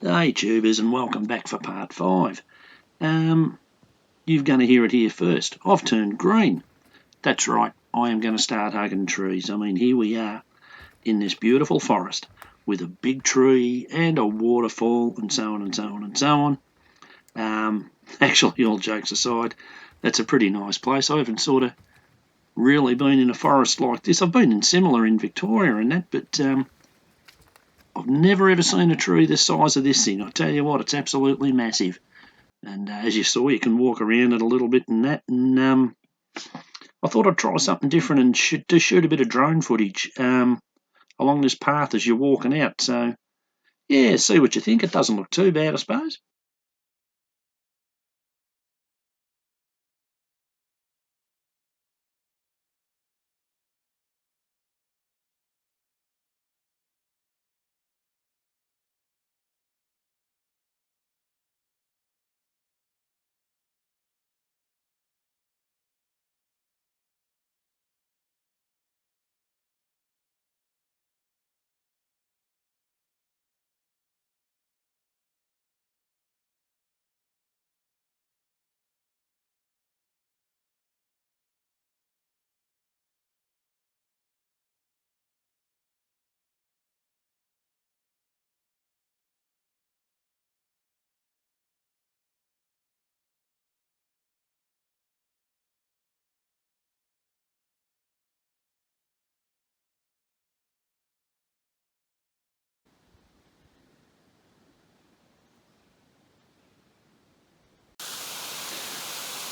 Hey tubers, and welcome back for part 5. You're going to hear it here first. I've turned green. That's right, I am going to start hugging trees. I mean, here we are in this beautiful forest with a big tree and a waterfall and so on and so on and so on. Actually, all jokes aside, that's a pretty nice place. I haven't sort of really been in a forest like this. I've been in similar in Victoria and that, but I've never ever seen a tree the size of this thing. I tell you what, it's absolutely massive. And as you saw, you can walk around it a little bit and that. And I thought I'd try something different and shoot a bit of drone footage along this path as you're walking out. So, yeah, see what you think. It doesn't look too bad, I suppose.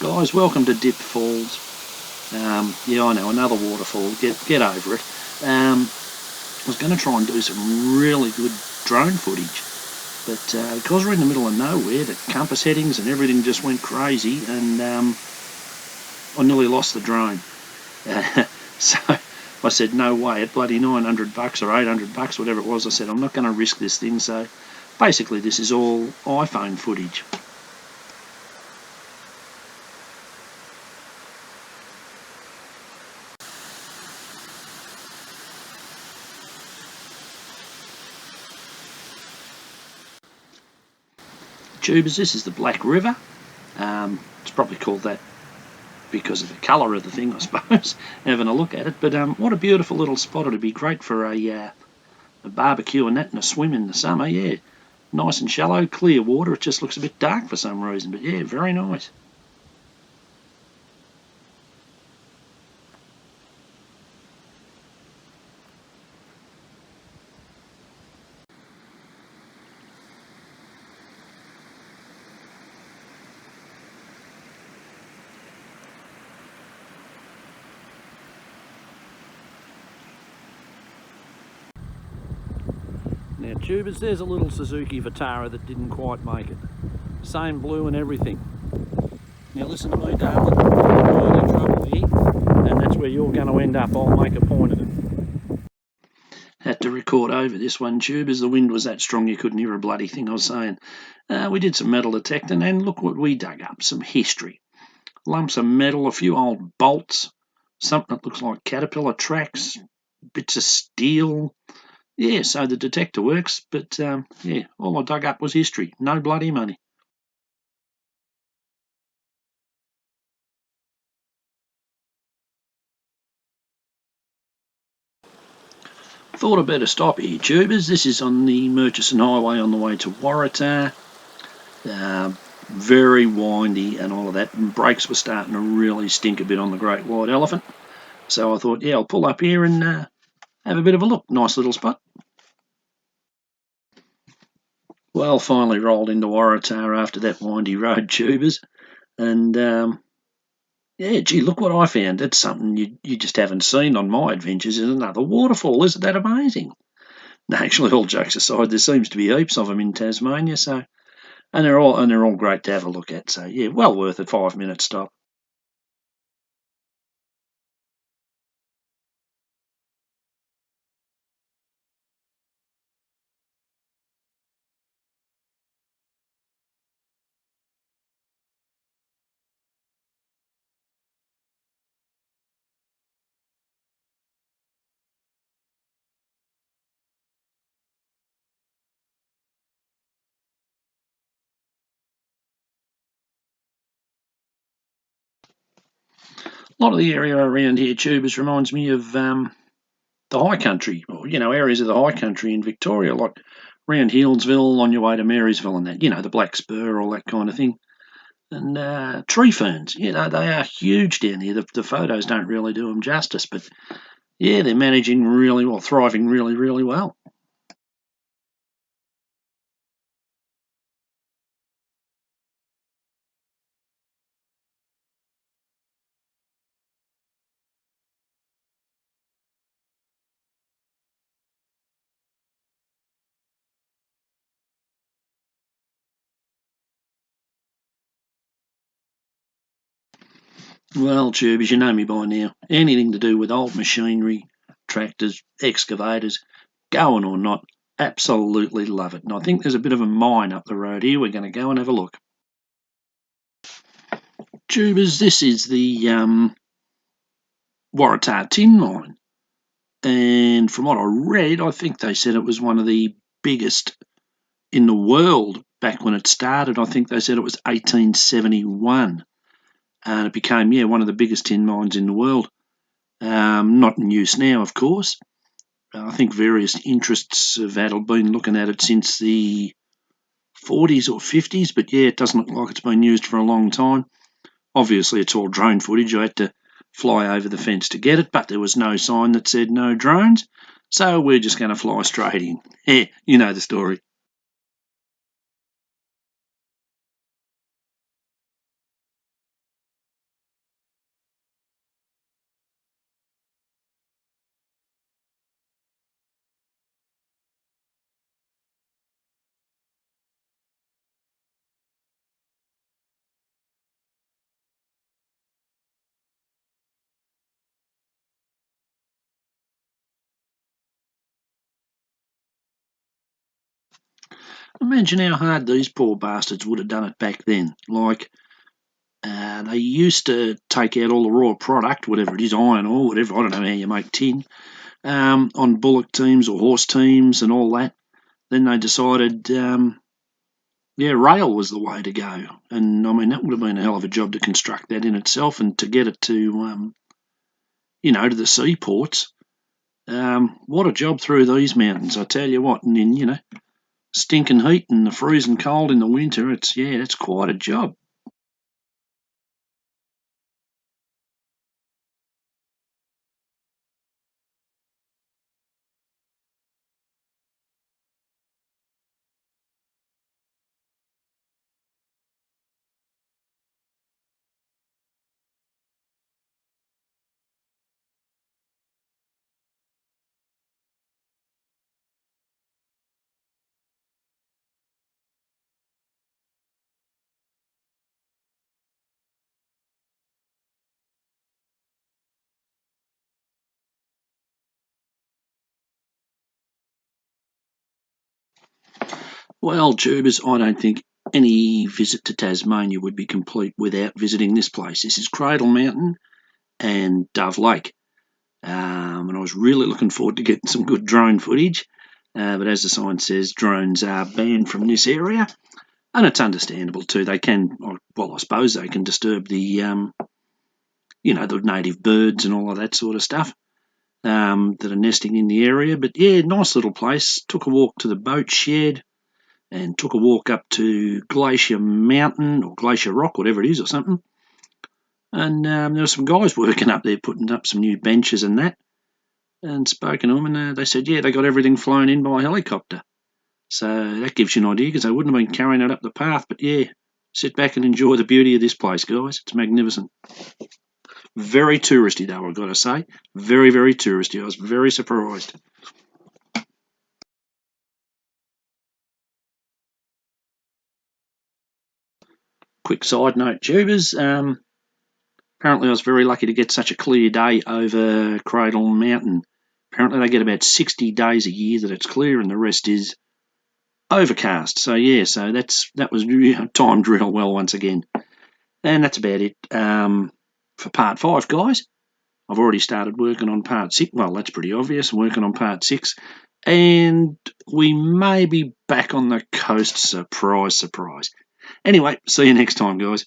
Guys, welcome to Dip Falls. Yeah, I know, another waterfall. Get over it. I was going to try and do some really good drone footage, but because we're in the middle of nowhere, the compass headings and everything just went crazy, and I nearly lost the drone. So I said, no way, at bloody $900 or $800, whatever it was, I said, I'm not going to risk this thing. So basically, this is all iPhone footage. Tubers, this is the Black River. It's probably called that because of the colour of the thing, I suppose, having a look at it. But what a beautiful little spot. It'd be great for a barbecue and that, and a swim in the summer. Yeah, nice and shallow, clear water. It just looks a bit dark for some reason, but yeah, very nice. Now tubers, there's a little Suzuki Vitara that didn't quite make it. Same blue and everything. Now listen to me, darling. You're in trouble here, and that's where you're going to end up. I'll make a point of it. Had to record over this one, tubers. The wind was that strong you couldn't hear a bloody thing I was saying. We did some metal detecting, and look what we dug up. Some history. Lumps of metal, a few old bolts, something that looks like caterpillar tracks, bits of steel. Yeah, so the detector works, but yeah, all I dug up was history. No bloody money. Thought I'd better stop here, tubers. This is on the Murchison Highway on the way to Waratahs. Very windy and all of that, and brakes were starting to really stink a bit on the Great White Elephant. So I thought, yeah, I'll pull up here and have a bit of a look. Nice little spot. Well, finally rolled into Waratahs after that windy road, tubers. And yeah, gee, look what I found. It's something you just haven't seen on my adventures. Is another waterfall. Isn't that amazing? No, actually, all jokes aside, there seems to be heaps of them in Tasmania. So, and they're all great to have a look at. So, yeah, well worth a 5-minute stop. A lot of the area around here, Tubers, reminds me of the high country, or areas of the high country in Victoria, like around Healdsville on your way to Marysville and that, the Black Spur, all that kind of thing. And tree ferns, they are huge down here. The photos don't really do them justice, but yeah, they're managing really well, thriving really, really well. Well, Tubers, you know me by now. Anything to do with old machinery, tractors, excavators, going or not, absolutely love it. And I think there's a bit of a mine up the road here. We're going to go and have a look. Tubers, this is the Waratahs Tin Mine. And from what I read, I think they said it was one of the biggest in the world back when it started. I think they said it was 1871. And it became, one of the biggest tin mines in the world. Not in use now, of course. I think various interests have been looking at it since the 40s or 50s, but yeah, it doesn't look like it's been used for a long time. Obviously, it's all drone footage. I had to fly over the fence to get it, but there was no sign that said no drones, so we're just going to fly straight in. Yeah, you know the story. Imagine how hard these poor bastards would have done it back then. Like, they used to take out all the raw product, whatever it is, iron ore, whatever, I don't know how you make tin, on bullock teams or horse teams and all that. Then they decided, rail was the way to go. And I mean, that would have been a hell of a job to construct that in itself and to get it to, to the seaports. What a job through these mountains, I tell you what. And then, stinking heat and the freezing cold in the winter, it's quite a job. Well, tubers, I don't think any visit to Tasmania would be complete without visiting this place. This is Cradle Mountain and Dove Lake. And I was really looking forward to getting some good drone footage. But as the sign says, drones are banned from this area. And it's understandable too. They can, well, I suppose they can disturb the native birds and all of that sort of stuff that are nesting in the area. But yeah, nice little place. Took a walk to the boat shed and took a walk up to Glacier Mountain or Glacier Rock, whatever it is, or something. And there were some guys working up there putting up some new benches and that. And spoken to them, and they said, they got everything flown in by helicopter. So that gives you an idea because they wouldn't have been carrying it up the path. But yeah, sit back and enjoy the beauty of this place, guys. It's magnificent. Very touristy, though, I've got to say. Very, very touristy. I was very surprised. Quick side note, tubers. Apparently, I was very lucky to get such a clear day over Cradle Mountain. Apparently, they get about 60 days a year that it's clear, and the rest is overcast. So yeah, that was timed real well once again. And that's about it for part 5, guys. I've already started working on part 6. Well, that's pretty obvious. I'm working on part 6. And we may be back on the coast. Surprise, surprise. Anyway, see you next time, guys.